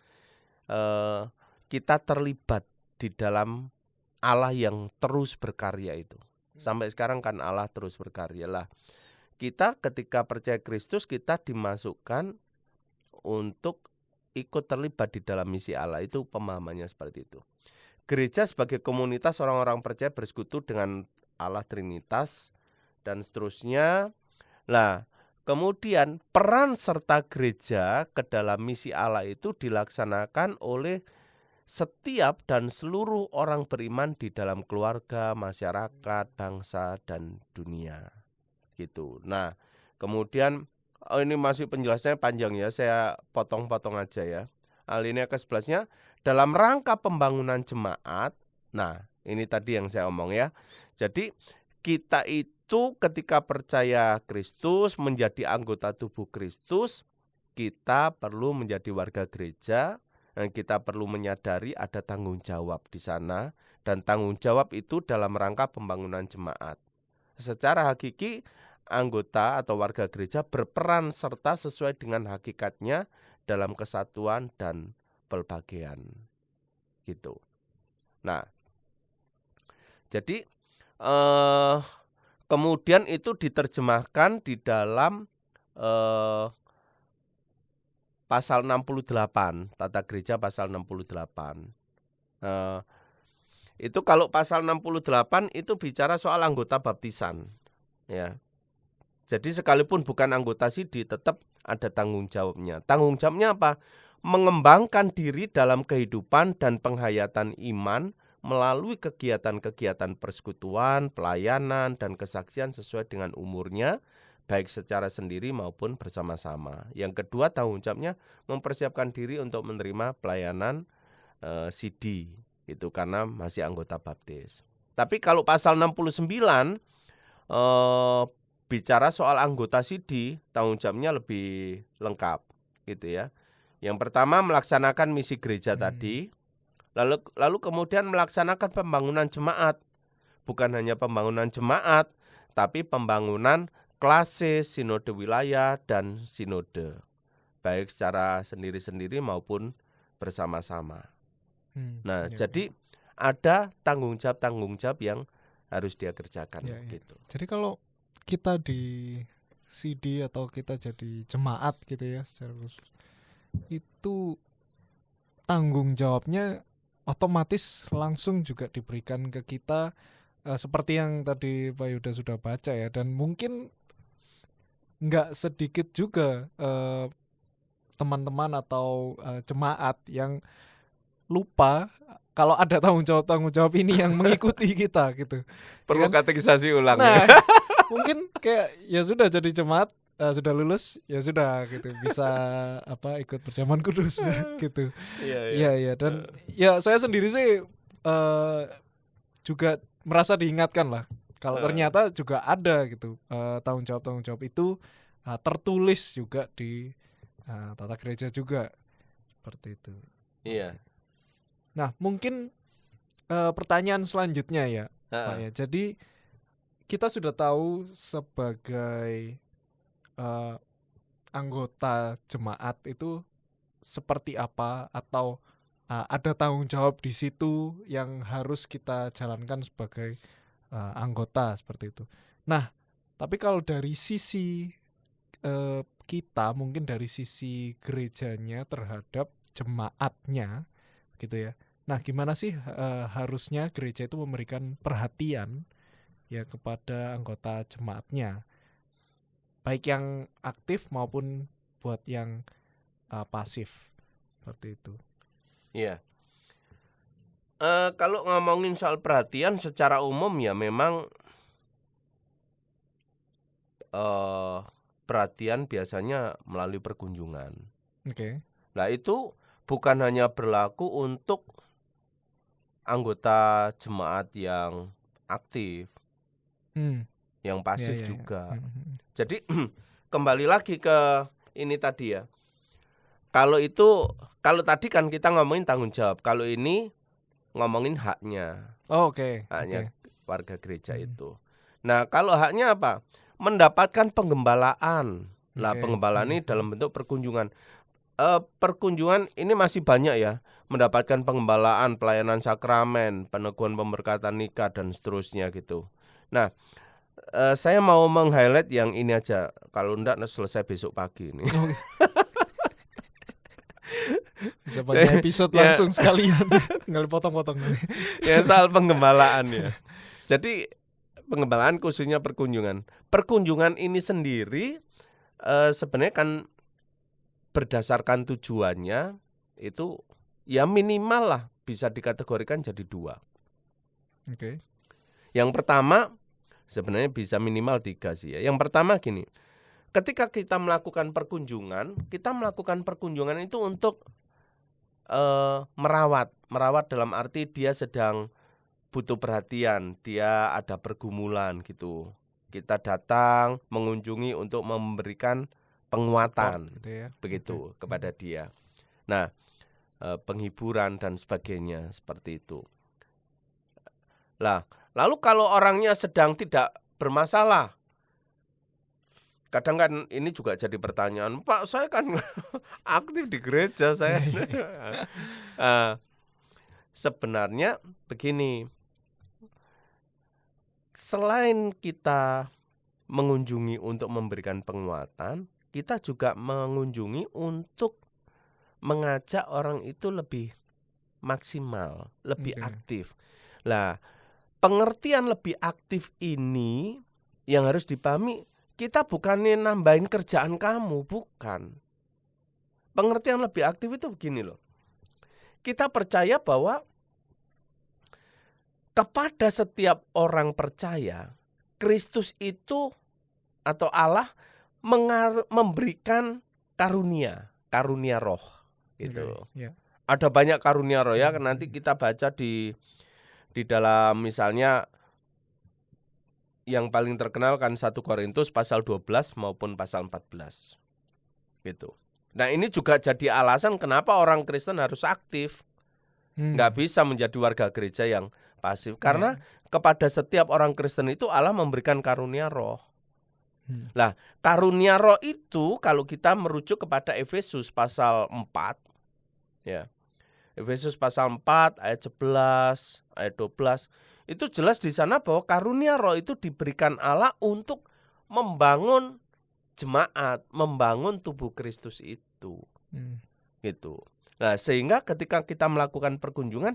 kita terlibat di dalam Allah yang terus berkarya itu. Sampai sekarang kan Allah terus berkarya lah. Kita ketika percaya Kristus, kita dimasukkan untuk ikut terlibat di dalam misi Allah. Itu pemahamannya seperti itu. Gereja sebagai komunitas orang-orang percaya bersekutu dengan Allah Trinitas dan seterusnya. Nah, kemudian peran serta gereja ke dalam misi Allah itu dilaksanakan oleh setiap dan seluruh orang beriman di dalam keluarga, masyarakat, bangsa, dan dunia. Gitu. Nah, kemudian ini masih penjelasannya panjang ya, saya potong-potong aja ya. Alinea ke-11-nya, dalam rangka pembangunan jemaat. Nah, ini tadi yang saya omong ya. Jadi kita itu ketika percaya Kristus, menjadi anggota tubuh Kristus, kita perlu menjadi warga gereja, dan kita perlu menyadari ada tanggung jawab di sana, dan tanggung jawab itu dalam rangka pembangunan jemaat. Secara hakiki, anggota atau warga gereja berperan serta sesuai dengan hakikatnya dalam kesatuan dan pelbagian. Gitu. Nah, jadi kemudian itu diterjemahkan di dalam pasal 68, Tata Gereja pasal 68. Itu kalau pasal 68 itu bicara soal anggota baptisan, ya. Jadi sekalipun bukan anggota sidi tetap ada tanggung jawabnya. Tanggung jawabnya apa? Mengembangkan diri dalam kehidupan dan penghayatan iman melalui kegiatan-kegiatan persekutuan, pelayanan, dan kesaksian sesuai dengan umurnya, baik secara sendiri maupun bersama-sama. Yang kedua, tanggung jawabnya mempersiapkan diri untuk menerima pelayanan sidi, itu karena masih anggota baptis. Tapi kalau pasal 69 bicara soal anggota sidi, tanggung jawabnya lebih lengkap, gitu ya. Yang pertama melaksanakan misi gereja tadi, lalu kemudian melaksanakan pembangunan jemaat. Bukan hanya pembangunan jemaat, tapi pembangunan klase, sinode wilayah, dan sinode, baik secara sendiri-sendiri maupun bersama-sama. Nah, jadi ada tanggung jawab yang harus dia kerjakan, gitu. Jadi kalau kita di CD atau kita jadi jemaat gitu ya secara khusus, itu tanggung jawabnya otomatis langsung juga diberikan ke kita, seperti yang tadi Pak Yuda sudah baca ya, dan mungkin nggak sedikit juga teman-teman atau jemaat yang lupa kalau ada tanggung jawab ini yang mengikuti kita gitu. Perlu katekisasi ulang. Nah, mungkin kayak ya sudah jadi jemaat, sudah lulus ya sudah gitu, bisa ikut perjamuan kudus gitu. Iya. Dan ya saya sendiri sih juga merasa diingatkan lah kalau ternyata juga ada gitu tanggung jawab itu tertulis juga di tata gereja juga seperti itu. Iya. Nah, mungkin pertanyaan selanjutnya ya, Pak ya. Jadi kita sudah tahu sebagai anggota jemaat itu seperti apa, atau ada tanggung jawab di situ yang harus kita jalankan sebagai anggota seperti itu. Nah, tapi kalau dari sisi kita, mungkin dari sisi gerejanya terhadap jemaatnya gitu ya. Nah, gimana sih harusnya gereja itu memberikan perhatian ya kepada anggota jemaatnya, baik yang aktif maupun buat yang pasif seperti itu. Iya. Kalau ngomongin soal perhatian secara umum ya memang perhatian biasanya melalui perkunjungan. Oke. Nah, itu bukan hanya berlaku untuk anggota jemaat yang aktif, yang pasif juga. Jadi kembali lagi ke ini tadi ya. Kalau tadi kan kita ngomongin tanggung jawab, kalau ini ngomongin haknya. Haknya warga gereja itu. Nah, kalau haknya apa? Mendapatkan penggembalaan. Nah, penggembalaan ini dalam bentuk perkunjungan. Perkunjungan ini masih banyak ya, mendapatkan penggembalaan, pelayanan sakramen, peneguhan pemberkatan nikah dan seterusnya gitu. Nah, saya mau meng-highlight yang ini aja, kalau enggak selesai besok pagi ini. Bisa banyak episode langsung sekalian, tinggal potong-potong. Ya, soal penggembalaan ya. Jadi penggembalaan khususnya perkunjungan. Perkunjungan ini sendiri sebenarnya kan berdasarkan tujuannya itu ya minimal lah bisa dikategorikan jadi 2. Yang pertama sebenarnya bisa minimal 3 sih ya. Yang pertama gini, ketika kita melakukan perkunjungan itu untuk merawat dalam arti dia sedang butuh perhatian, dia ada pergumulan gitu. Kita datang mengunjungi untuk memberikan penguatan gitu ya, begitu kepada dia. Nah, penghiburan dan sebagainya seperti itu. Lah, lalu kalau orangnya sedang tidak bermasalah, kadang kan ini juga jadi pertanyaan, Pak, saya kan aktif di gereja saya. Sebenarnya begini, selain kita mengunjungi untuk memberikan penguatan, kita juga mengunjungi untuk mengajak orang itu lebih maksimal, lebih Oke. aktif. Lah, pengertian lebih aktif ini yang harus dipahami, kita bukannya nambahin kerjaan kamu, bukan. Pengertian lebih aktif itu begini loh. Kita percaya bahwa kepada setiap orang percaya, Kristus itu atau Allah memberikan karunia roh gitu. Oke, ya. Ada banyak karunia roh ya, nanti kita baca di dalam misalnya yang paling terkenal kan 1 Korintus pasal 12 maupun pasal 14. Gitu. Nah, ini juga jadi alasan kenapa orang Kristen harus aktif. Nggak bisa menjadi warga gereja yang pasif. Karena kepada setiap orang Kristen itu Allah memberikan karunia roh. Lah, karunia roh itu kalau kita merujuk kepada Efesus pasal 4 ya. Efesus pasal 4 ayat 11, ayat 12 itu jelas di sana bahwa karunia roh itu diberikan Allah untuk membangun jemaat, membangun tubuh Kristus itu. Gitu. Nah, sehingga ketika kita melakukan perkunjungan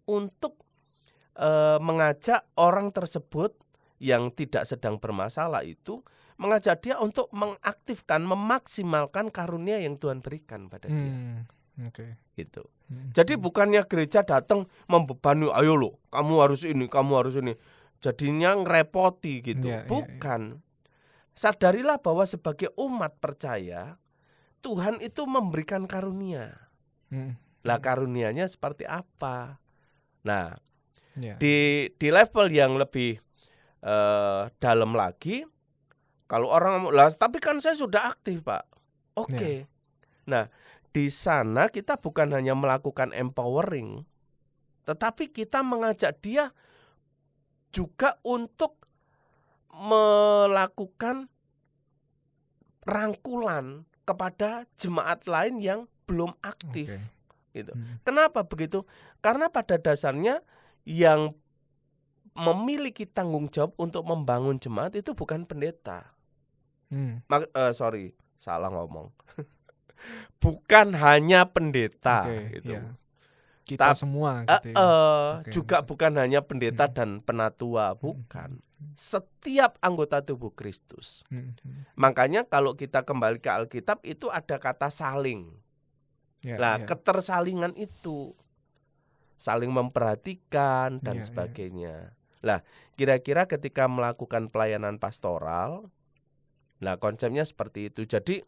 untuk mengajak orang tersebut yang tidak sedang bermasalah itu, mengajak dia untuk mengaktifkan, memaksimalkan karunia yang Tuhan berikan pada dia. Gitu. Jadi bukannya gereja datang membebani, ayo lo, kamu harus ini. Jadinya ngerepoti gitu. Bukan. Sadarilah bahwa sebagai umat percaya, Tuhan itu memberikan karunia. Lah, karunianya seperti apa? Nah, di level yang lebih dalam lagi, kalau orang lah, tapi kan saya sudah aktif, Pak. Oke. Nah, di sana kita bukan hanya melakukan empowering, tetapi kita mengajak dia juga untuk melakukan rangkulan kepada jemaat lain yang belum aktif. Gitu. Kenapa begitu? Karena pada dasarnya yang memiliki tanggung jawab untuk membangun jemaat itu bukan pendeta. Salah ngomong. Bukan hanya pendeta gitu. Kita semua gitu juga bukan hanya pendeta dan penatua, bukan. Setiap anggota tubuh Kristus. Makanya kalau kita kembali ke Alkitab itu ada kata saling. Ketersalingan itu saling memperhatikan dan sebagainya. Lah, kira-kira ketika melakukan pelayanan pastoral, nah konsepnya seperti itu. Jadi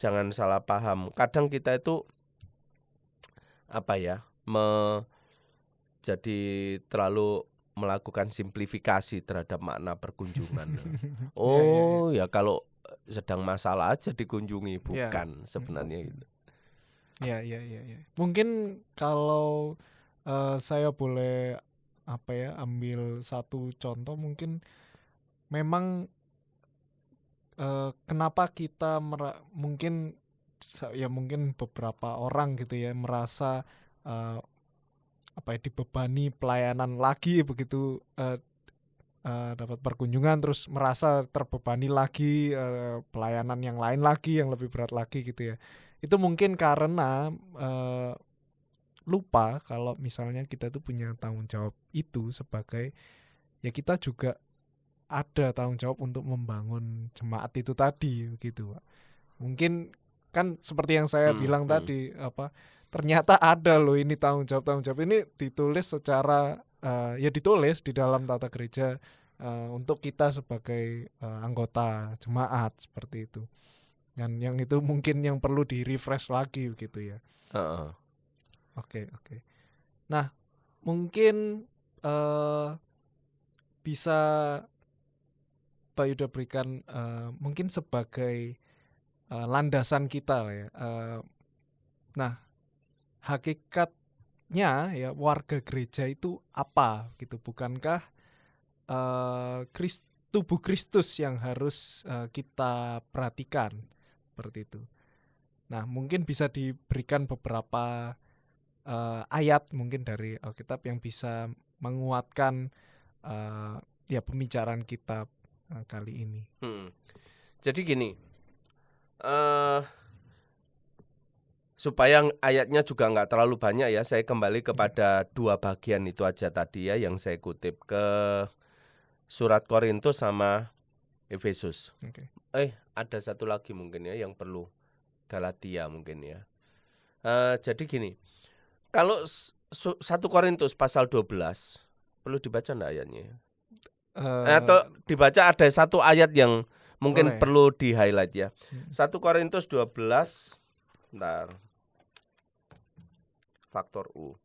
jangan salah paham. Kadang kita itu jadi terlalu melakukan simplifikasi terhadap makna perkunjungan. Ya kalau sedang masalah aja dikunjungi, bukan sebenarnya itu. Ya. Mungkin kalau saya boleh ambil satu contoh, mungkin memang kenapa kita mungkin beberapa orang gitu ya merasa dibebani pelayanan lagi begitu dapat perkunjungan, terus merasa terbebani lagi pelayanan yang lain lagi yang lebih berat lagi gitu ya. Itu mungkin karena lupa kalau misalnya kita tuh punya tanggung jawab itu sebagai, ya kita juga ada tanggung jawab untuk membangun jemaat itu tadi gitu. Mungkin kan seperti yang saya bilang tadi, ternyata ada loh ini tanggung jawab ini ditulis secara ditulis di dalam tata gereja untuk kita sebagai anggota jemaat seperti itu. Dan yang itu mungkin yang perlu di-refresh lagi gitu ya. Oke. Nah, mungkin bisa Pak Yuda berikan mungkin sebagai landasan kita lah ya. Nah, hakikatnya ya warga gereja itu apa gitu? Bukankah tubuh Kristus yang harus kita perhatikan seperti itu? Nah, mungkin bisa diberikan beberapa ayat mungkin dari Alkitab yang bisa menguatkan pembicaraan kita kali ini. Jadi gini. supaya ayatnya juga nggak terlalu banyak ya, saya kembali kepada 2 bagian itu aja tadi ya yang saya kutip, ke surat Korintus sama Efesus. Oke. Ada satu lagi mungkin ya yang perlu, Galatia mungkin ya. Jadi gini, kalau 1 Korintus pasal 12, perlu dibaca enggak ayatnya? Atau dibaca ada satu ayat yang mungkin Boleh. perlu di-highlight ya. 1 Korintus 12, bentar. Faktor U.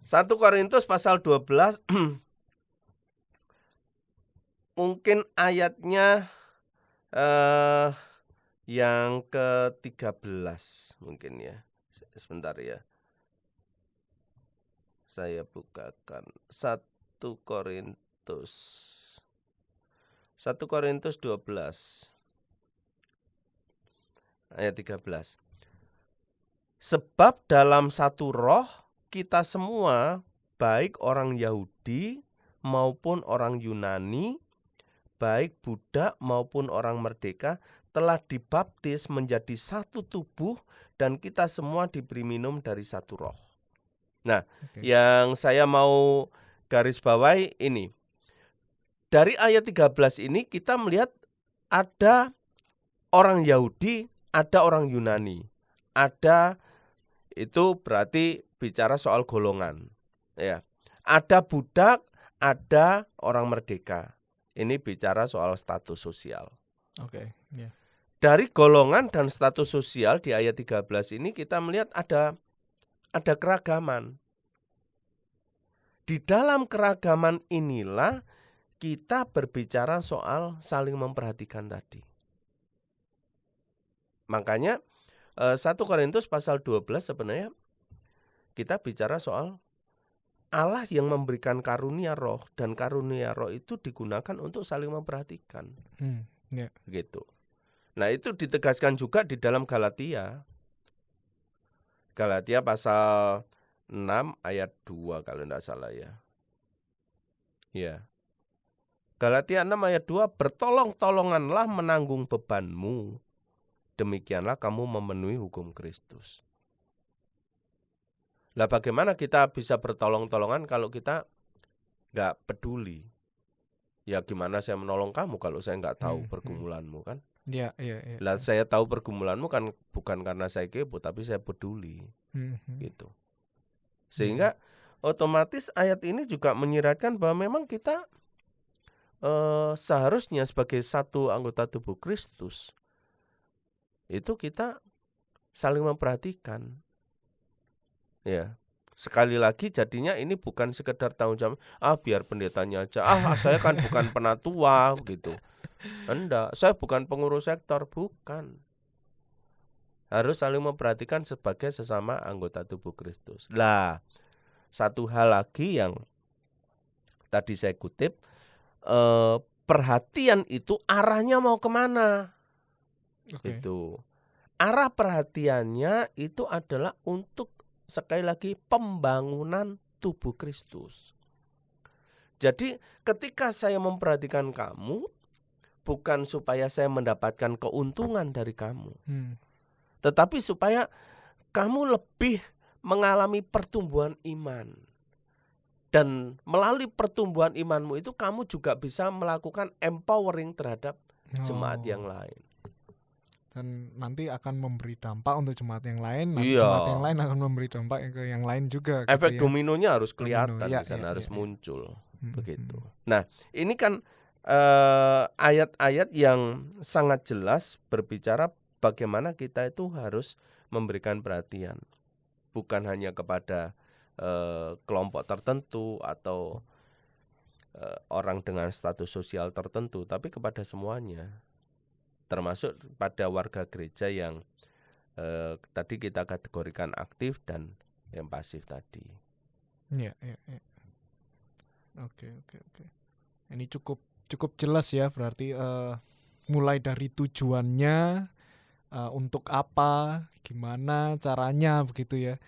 1 Korintus pasal 12 mungkin ayatnya yang ke-13 mungkin ya. Sebentar ya. Saya bukakan 1 Korintus 12 ayat 13. Sebab dalam satu roh kita semua, baik orang Yahudi maupun orang Yunani, baik budak maupun orang merdeka, telah dibaptis menjadi satu tubuh dan kita semua diberi minum dari satu roh. Nah, yang saya mau garis bawahi ini. Dari ayat 13 ini kita melihat ada orang Yahudi, ada orang Yunani. Ada, itu berarti bicara soal golongan. Ya. Ada budak, ada orang merdeka. Ini bicara soal status sosial. Oke, ya. Dari golongan dan status sosial di ayat 13 ini kita melihat ada keragaman. Di dalam keragaman inilah kita berbicara soal saling memperhatikan tadi. Makanya 1 Korintus pasal 12 sebenarnya kita bicara soal Allah yang memberikan karunia roh, dan karunia roh itu digunakan untuk saling memperhatikan. Gitu. Nah, itu ditegaskan juga di dalam Galatia. Galatia pasal 6 ayat 2 kalau tidak salah ya. Ya. Galatia 6 ayat 2, bertolong-tolonganlah menanggung bebanmu. Demikianlah kamu memenuhi hukum Kristus. Lah bagaimana kita bisa bertolong-tolongan kalau kita nggak peduli? Ya gimana saya menolong kamu kalau saya nggak tahu pergumulanmu kan? Iya. Lah saya tahu pergumulanmu kan bukan karena saya kepo, tapi saya peduli. Gitu. Sehingga otomatis ayat ini juga menyiratkan bahwa memang kita seharusnya sebagai satu anggota tubuh Kristus itu kita saling memperhatikan. Ya. Sekali lagi jadinya ini bukan sekedar tanggung jawab, biar pendetanya aja. Saya kan bukan penatua gitu. Enggak, saya bukan pengurus sektor, bukan. Harus saling memperhatikan sebagai sesama anggota tubuh Kristus. Lah, satu hal lagi yang tadi saya kutip, perhatian itu arahnya mau kemana? Itu. Arah perhatiannya itu adalah untuk sekali lagi pembangunan tubuh Kristus. Jadi ketika saya memperhatikan kamu, bukan supaya saya mendapatkan keuntungan dari kamu, tetapi supaya kamu lebih mengalami pertumbuhan iman. Dan melalui pertumbuhan imanmu itu kamu juga bisa melakukan empowering terhadap jemaat yang lain. Dan nanti akan memberi dampak untuk jemaat yang lain, nanti jemaat yang lain akan memberi dampak ke yang lain juga. Efek gitu ya. dominonya harus kelihatan, di sana harus muncul. Begitu. Nah, ini kan ayat-ayat yang sangat jelas berbicara bagaimana kita itu harus memberikan perhatian. Bukan hanya kepada kelompok tertentu atau orang dengan status sosial tertentu, tapi kepada semuanya. Termasuk pada warga gereja yang tadi kita kategorikan aktif dan yang pasif tadi. Iya. Oke. Ini cukup jelas ya, berarti mulai dari tujuannya, untuk apa, gimana caranya begitu ya,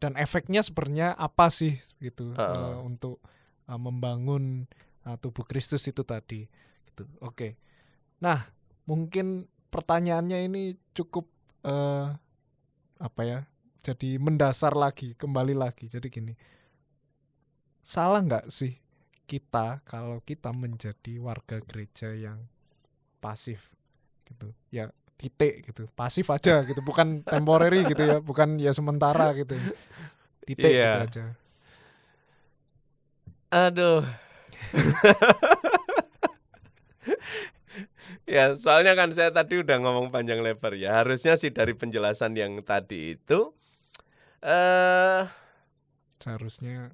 dan efeknya sebenarnya apa sih gitu, untuk membangun tubuh Kristus itu tadi. Gitu. Oke. Nah, mungkin pertanyaannya ini cukup jadi mendasar lagi, kembali lagi. Jadi gini, salah nggak sih kita kalau kita menjadi warga gereja yang pasif gitu ya, titik gitu, pasif aja gitu, bukan temporary gitu ya, bukan ya sementara gitu, titik gitu aja. Aduh. Ya, soalnya kan saya tadi udah ngomong panjang lebar ya. Harusnya sih dari penjelasan yang tadi itu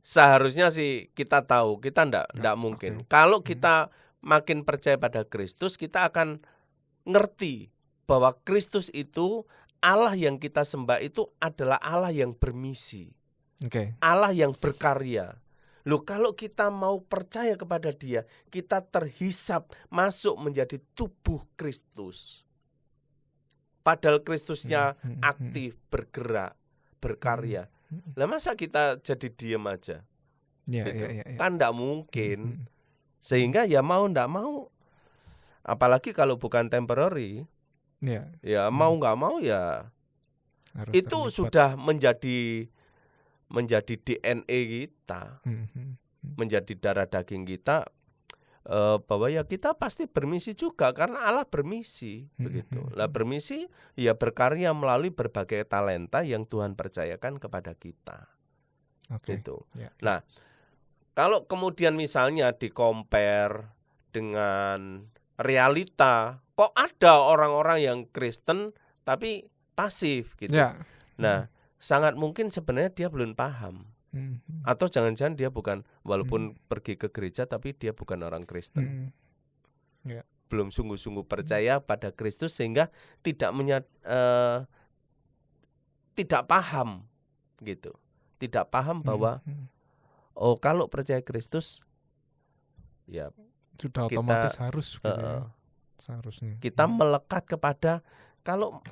seharusnya sih kita tahu, kita enggak mungkin. Kalau kita makin percaya pada Kristus, kita akan ngerti bahwa Kristus itu, Allah yang kita sembah itu adalah Allah yang bermisi. Allah yang berkarya. Loh, kalau kita mau percaya kepada Dia, kita terhisap masuk menjadi tubuh Kristus. Padahal Kristusnya aktif, bergerak, berkarya. Lah masa kita jadi diem aja? Gitu. Kan enggak mungkin. Sehingga ya mau enggak mau, apalagi kalau bukan temporary, ya mau enggak mau ya harus itu terlibat. Sudah menjadi DNA kita, menjadi darah daging kita, bahwa ya kita pasti bermisi juga karena Allah bermisi, begitu. Lah bermisi ya berkarya melalui berbagai talenta yang Tuhan percayakan kepada kita, gitu. Nah, kalau kemudian misalnya di-compare dengan realita, kok ada orang-orang yang Kristen tapi pasif gitu. Nah, sangat mungkin sebenarnya dia belum paham. Atau jangan-jangan dia bukan, walaupun pergi ke gereja tapi dia bukan orang Kristen. Belum sungguh-sungguh percaya pada Kristus sehingga tidak paham gitu. Tidak paham bahwa kalau percaya Kristus ya sudah otomatis harus gitu ya. Seharusnya. Kita melekat kepada, kalau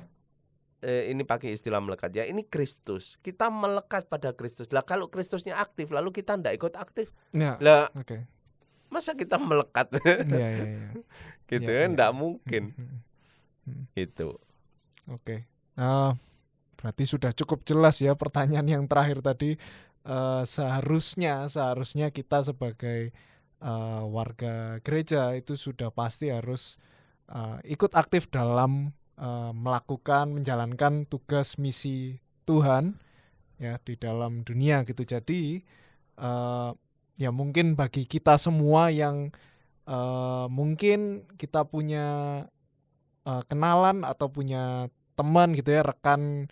ini pakai istilah melekat ya, ini Kristus. Kita melekat pada Kristus. Lah kalau Kristusnya aktif lalu kita enggak ikut aktif. Lah masa kita melekat? Gitu enggak mungkin. Itu. Berarti sudah cukup jelas ya pertanyaan yang terakhir tadi. Seharusnya kita sebagai warga gereja itu sudah pasti harus ikut aktif dalam menjalankan tugas misi Tuhan ya di dalam dunia gitu. Jadi ya mungkin bagi kita semua yang mungkin kita punya kenalan atau punya teman gitu ya, rekan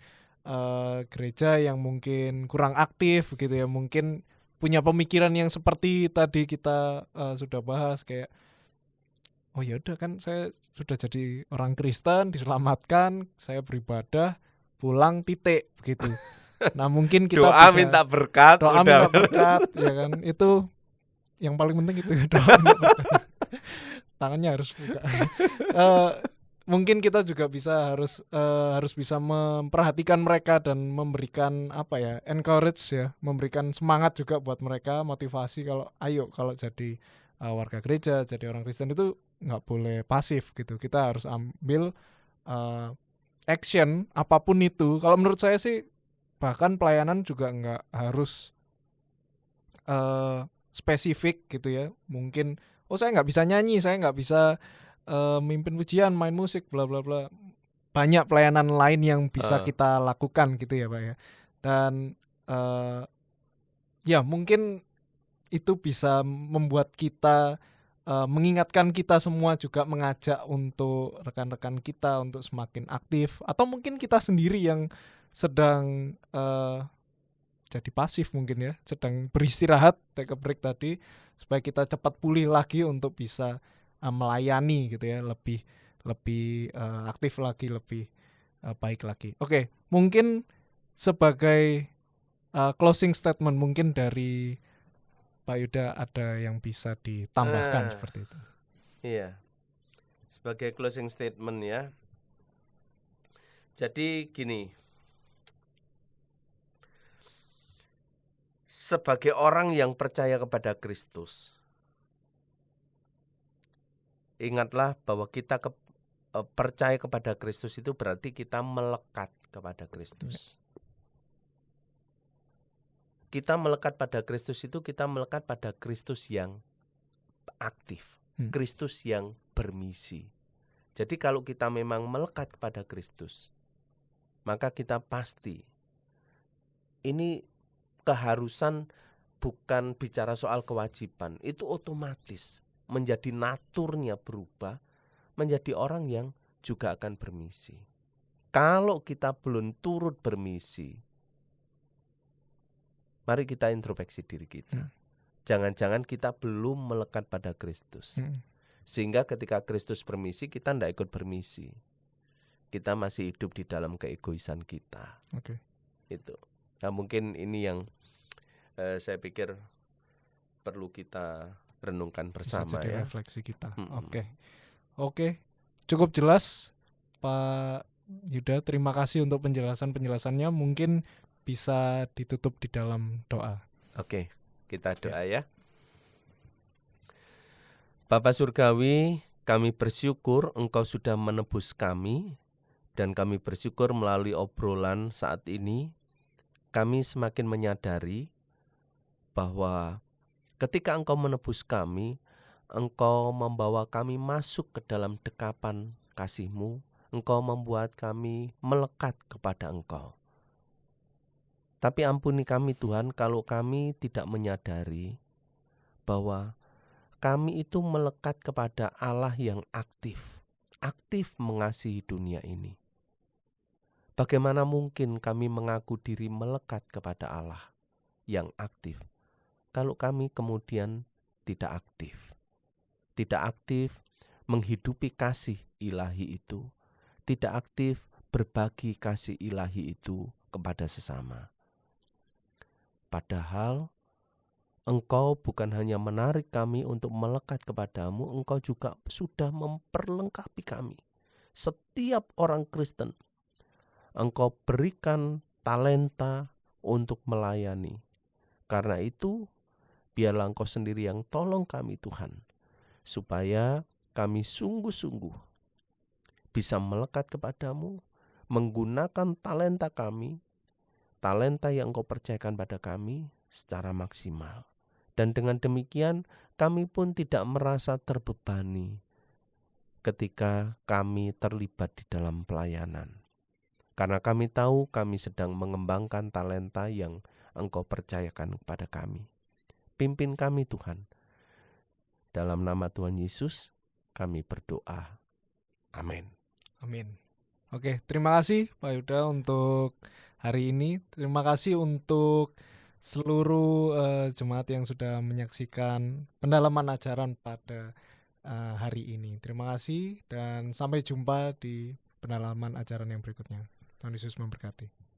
gereja yang mungkin kurang aktif gitu ya, mungkin punya pemikiran yang seperti tadi kita sudah bahas, kayak oh ya udah kan saya sudah jadi orang Kristen, diselamatkan, saya beribadah, pulang, titik begitu. Nah mungkin kita doa minta berkat, minta berkat ya kan, itu yang paling penting itu doa minta berkat. Tangannya harus buka. Mungkin kita juga harus bisa memperhatikan mereka dan memberikan encourage ya, memberikan semangat juga buat mereka, motivasi kalau jadi warga gereja, jadi orang Kristen itu nggak boleh pasif gitu. Kita harus ambil action apapun itu. Kalau menurut saya sih bahkan pelayanan juga nggak harus spesifik gitu ya. Mungkin saya nggak bisa nyanyi, saya nggak bisa mimpin pujian, main musik, bla bla bla. Banyak pelayanan lain yang bisa kita lakukan gitu ya Pak ya. Dan ya mungkin itu bisa membuat kita mengingatkan kita semua, juga mengajak untuk rekan-rekan kita untuk semakin aktif, atau mungkin kita sendiri yang sedang jadi pasif mungkin ya, sedang beristirahat, take a break tadi, supaya kita cepat pulih lagi untuk bisa melayani gitu ya, lebih aktif lagi, lebih baik lagi. Oke, mungkin sebagai closing statement mungkin dari Pak Yuda ada yang bisa ditambahkan seperti itu. Iya. Sebagai closing statement ya. Jadi gini. Sebagai orang yang percaya kepada Kristus, ingatlah bahwa kita percaya kepada Kristus itu berarti kita melekat kepada Kristus. Kita melekat pada Kristus itu kita melekat pada Kristus yang aktif, Kristus yang bermisi. Jadi kalau kita memang melekat kepada Kristus, maka kita pasti, ini keharusan bukan bicara soal kewajiban, itu otomatis menjadi naturnya berubah menjadi orang yang juga akan bermisi. Kalau kita belum turut bermisi, mari kita introspeksi diri kita. Jangan-jangan kita belum melekat pada Kristus. Sehingga ketika Kristus bermisi, kita tidak ikut bermisi. Kita masih hidup di dalam keegoisan kita. Itu. Nah, mungkin ini yang saya pikir perlu kita renungkan bersama. Bisa jadi refleksi kita. Oke, cukup jelas Pak Yuda. Terima kasih untuk penjelasannya. Mungkin bisa ditutup di dalam doa. Oke, kita doa ya. Bapa Surgawi, kami bersyukur Engkau sudah menebus kami, dan kami bersyukur melalui obrolan saat ini, kami semakin menyadari bahwa ketika Engkau menebus kami, Engkau membawa kami masuk ke dalam dekapan kasih-Mu. Engkau membuat kami melekat kepada Engkau. Tapi ampuni kami Tuhan kalau kami tidak menyadari bahwa kami itu melekat kepada Allah yang aktif mengasihi dunia ini. Bagaimana mungkin kami mengaku diri melekat kepada Allah yang aktif kalau kami kemudian tidak aktif? Tidak aktif menghidupi kasih ilahi itu, tidak aktif berbagi kasih ilahi itu kepada sesama. Padahal Engkau bukan hanya menarik kami untuk melekat kepadamu, Engkau juga sudah memperlengkapi kami. Setiap orang Kristen, Engkau berikan talenta untuk melayani. Karena itu, biarlah Engkau sendiri yang tolong kami Tuhan, supaya kami sungguh-sungguh bisa melekat kepadamu, menggunakan talenta kami, talenta yang Engkau percayakan pada kami secara maksimal. Dan dengan demikian kami pun tidak merasa terbebani ketika kami terlibat di dalam pelayanan. Karena kami tahu kami sedang mengembangkan talenta yang Engkau percayakan kepada kami. Pimpin kami Tuhan. Dalam nama Tuhan Yesus kami berdoa. Amin. Oke, terima kasih Pak Yuda untuk hari ini. Terima kasih untuk seluruh jemaat yang sudah menyaksikan pendalaman ajaran pada hari ini. Terima kasih dan sampai jumpa di pendalaman ajaran yang berikutnya. Tuhan Yesus memberkati.